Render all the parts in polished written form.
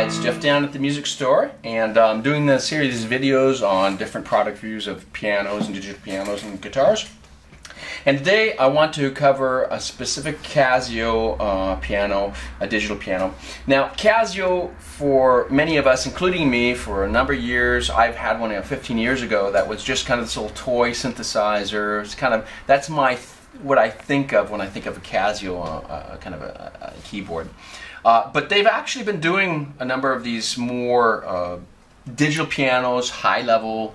it's Jeff down at the music store, and I'm doing a series of videos on different product reviews of pianos and digital pianos and guitars. And today I want to cover a specific Casio piano, a digital piano. Now Casio, for many of us, including me, for a number of years, I've had one 15 years ago that was just kind of this little toy synthesizer. It's kind of, that's what I think of when I think of a Casio, kind of a keyboard. But they've actually been doing a number of these more digital pianos, high level,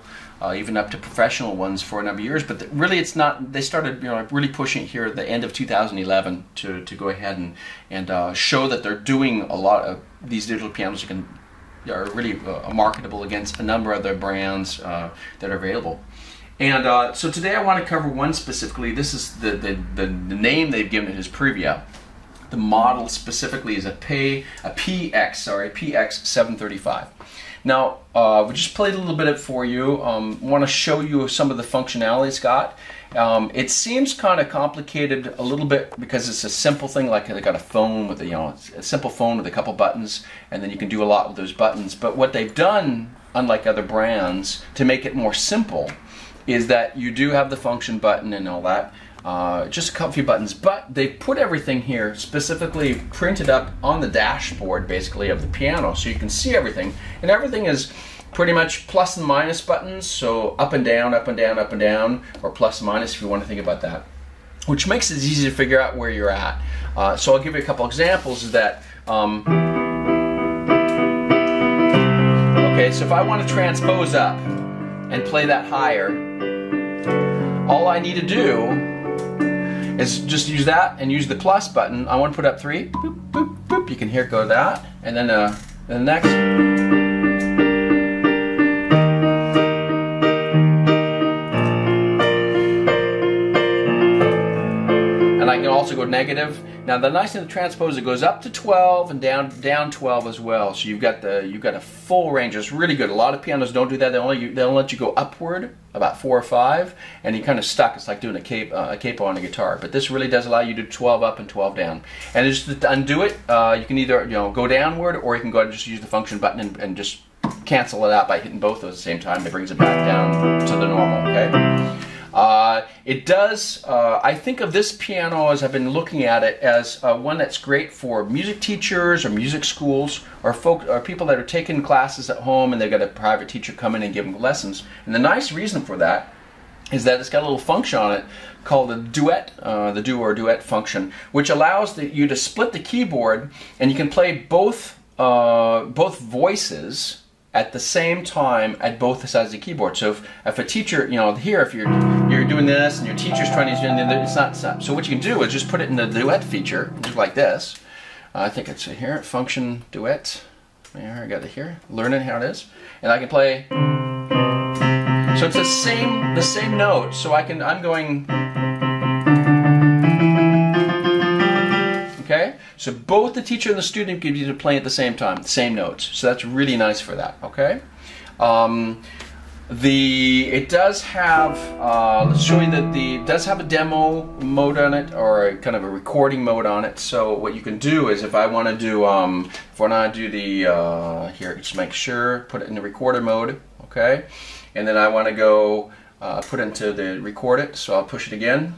even up to professional ones for a number of years. But really, it's not. They started, really pushing it here at the end of 2011 to go ahead and show that they're doing a lot of these digital pianos that are really marketable against a number of other brands that are available. And so today I want to cover one specifically. This is the name they've given it is Privia. The model specifically is a PX 735. Now, we just played a little bit of it for you. Want to show you some of the functionality it's got. It seems kind of complicated a little bit because it's a simple thing, like they got a phone with a simple phone with a couple buttons, and then you can do a lot with those buttons. But what they've done, unlike other brands, to make it more simple, is that you do have the function button and all that. Just a few buttons, but they put everything here specifically printed up on the dashboard, basically, of the piano, so you can see everything. And everything is pretty much plus and minus buttons, so up and down, up and down, up and down, or plus and minus if you want to think about that, which makes it easy to figure out where you're at. So I'll give you a couple examples of that. Okay, so if I want to transpose up and play that higher, all I need to do is just use that and use the plus button. I want to put up 3, boop, boop, boop. You can hear it go that, and then the next. And I can also go negative. Now the nice thing with the transpose, it goes up to 12 and down 12 as well. So you've got a full range. It's really good. A lot of pianos don't do that. They'll let you go upward about 4 or 5, and you're kind of stuck. It's like doing a capo on a guitar. But this really does allow you to do 12 up and 12 down. And just to undo it, you can either go downward, or you can go ahead and just use the function button and just cancel it out by hitting both of those at the same time. It brings it back down to the normal. Okay. It does, I think of this piano, as I've been looking at it, as one that's great for music teachers or music schools, or people that are taking classes at home and they've got a private teacher come in and give them lessons. And the nice reason for that is that it's got a little function on it called the Duet, the Duo or Duet function, which allows you to split the keyboard, and you can play both voices at the same time at both sides of the keyboard. So if a teacher, here, if you're doing this and your teacher's trying to do it, it's not. So what you can do is just put it in the duet feature, just like this. I think it's here, function duet. Here, I got it here. Learning how it is, and I can play. So it's the same note. So I'm going. Okay, so both the teacher and the student can be playing at the same time, the same notes. So that's really nice for that. Okay, it does have. Let's show you that it does have a demo mode on it, or a kind of a recording mode on it. So what you can do is, if I want to do, here, just make sure, put it in the recorder mode. Okay, and then I want to go put it into the record it. So I'll push it again.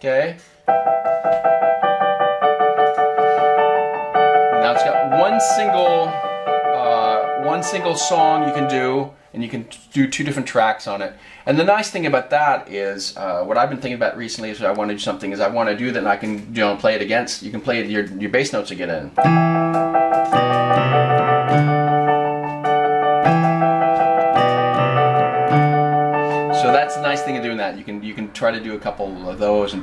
Okay. Now it's got one single song you can do, and you can do 2 different tracks on it. And the nice thing about that is, what I've been thinking about recently is, I want to do something, is I want to do that, and I can play it against. You can play your bass notes again in. So that's the nice thing of doing that. You can try to do a couple of those and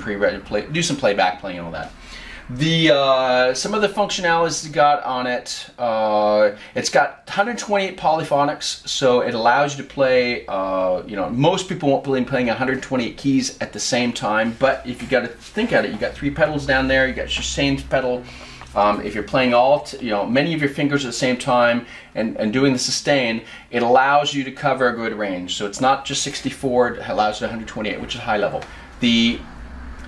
do some playback playing and all that. Some of the functionalities it's got on it. It's got 128 polyphonics, so it allows you to play. Most people won't be playing 128 keys at the same time, but if you got to think at it, you got 3 pedals down there. You got your same pedal if you're playing many of your fingers at the same time and doing the sustain, it allows you to cover a good range. So it's not just 64, it allows you to 128, which is high level.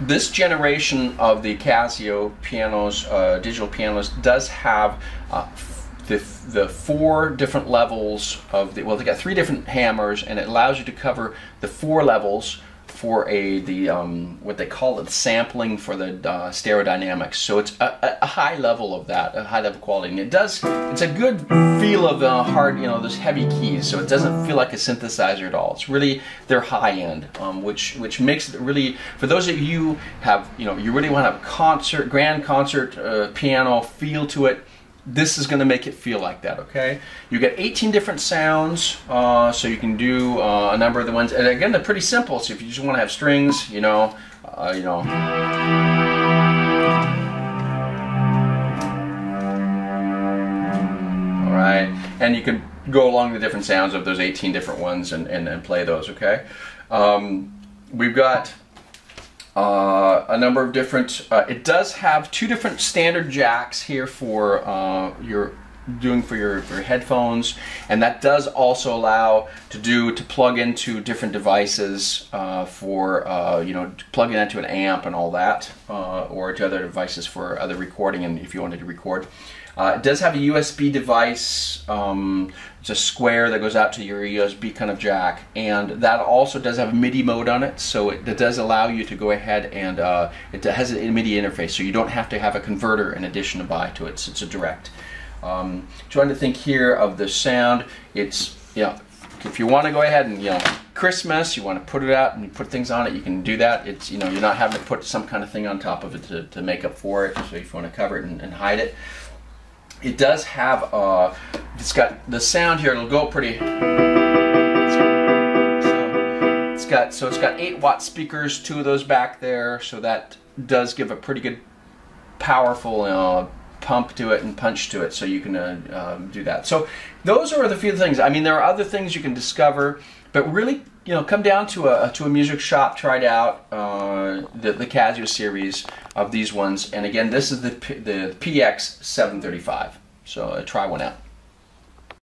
This generation of the Casio pianos, digital pianos, does have the 4 different levels of they got 3 different hammers, and it allows you to cover the 4 levels for what they call it, sampling for the stereo dynamics. So it's a high level of that, a high level quality, and it's a good feel of the hard, those heavy keys. So it doesn't feel like a synthesizer at all. It's really, they're high end, which makes it really, for those of you have, you really want to have grand concert piano feel to it. This is going to make it feel like that, okay? You get 18 different sounds, so you can do a number of the ones. And again, they're pretty simple. So if you just want to have strings, all right, and you can go along the different sounds of those 18 different ones and play those, okay? We've got a number of different, it does have 2 different standard jacks here for your headphones, and that does also allow to plug into different devices for plugging into an amp and all that, or to other devices for other recording, and if you wanted to record. It does have a USB device. It's a square that goes out to your USB kind of jack, and that also does have a MIDI mode on it, so it does allow you to go ahead and it has a MIDI interface, so you don't have to have a converter in addition to buy to it. So it's a direct. Trying to think here of the sound. It's if you want to go ahead and Christmas, you want to put it out and you put things on it, you can do that. It's you're not having to put some kind of thing on top of it to make up for it. So if you want to cover it and hide it. It does have, it's got the sound here, it'll go pretty, it's got 8-watt speakers, 2 of those back there, so that does give a pretty good, powerful pump to it and punch to it, so you can do that. So those are the few things. I mean, there are other things you can discover, but really, come down to a music shop, try it out, the Casio series of these ones. And again, this is the PX 735. So try one out.